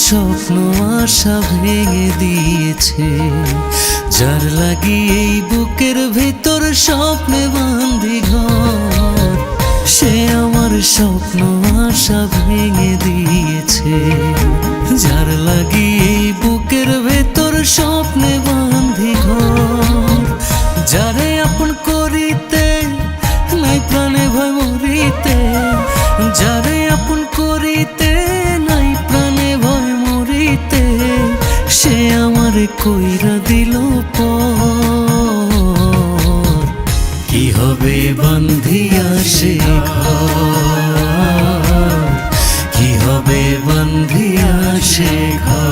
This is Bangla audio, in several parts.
স্বপ্ন আশা ভেঙে দিয়েছে, যার লাগি এই বুকের ভেতর স্বপ্নে বাঁধি ঘর। সে আমার স্বপ্ন আশা ভেঙে দিয়েছে, যার লাগি এই বুকের ভেতর স্বপ্নে বাঁধি ঘর। যারে আপন করিতে নাই প্রাণে ভয় মরিতে, যারে আপন করিতে নাই প্রাণে ভয় মরিতে, সে আমারে কইরা দিল পর। কি হবে বান্ধিয়া সে ঘর, কি হবে বান্ধিয়া সে ঘর।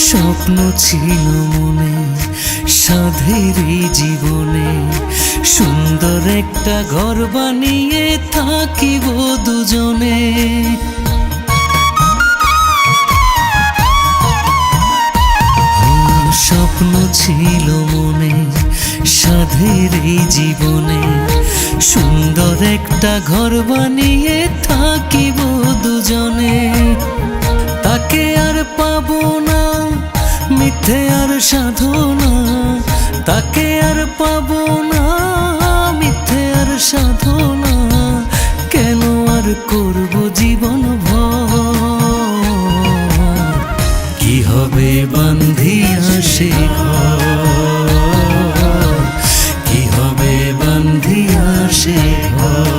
স্বপ্ন ছিল মনে সাধের এই জীবনে, সুন্দর একটা ঘর বানিয়ে থাকিব দুজনে। স্বপ্ন ছিল মনে সাধের এই জীবনে, সুন্দর একটা ঘর বানিয়ে থাকিব দুজনে। তাকে আর পাবো না মিথ্যে আর সাধনা, তাকে আর পাবো না মিথ্যে আর সাধনা। কেন আর করব জীবন ভর, কি হবে বান্ধিয়া সে ঘর, কি হবে বান্ধিয়া সে ঘর।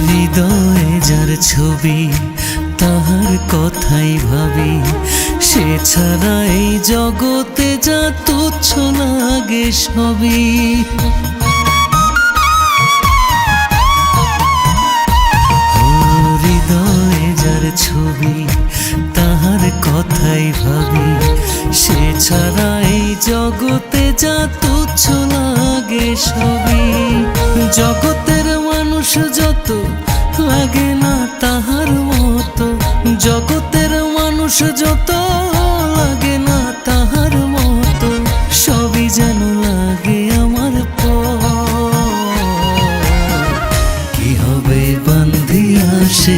হৃদয়ে যার ছবি তাহার কথাই ভাবি, সে ছাড়া এই জগতে যা তুচ্ছ লাগে সবই। হৃদয়ে যার ছবি তাহার কথাই ভাবি, সে ছাড়া এই জগতে যা তুচ্ছ লাগে সবই। জগতের মানুষ যত লাগে না তাহার মতো, জগতের মানুষ যত লাগে না তাহার মতো, সবই যেন লাগে আমার পর। কি হবে বান্ধিয়া সে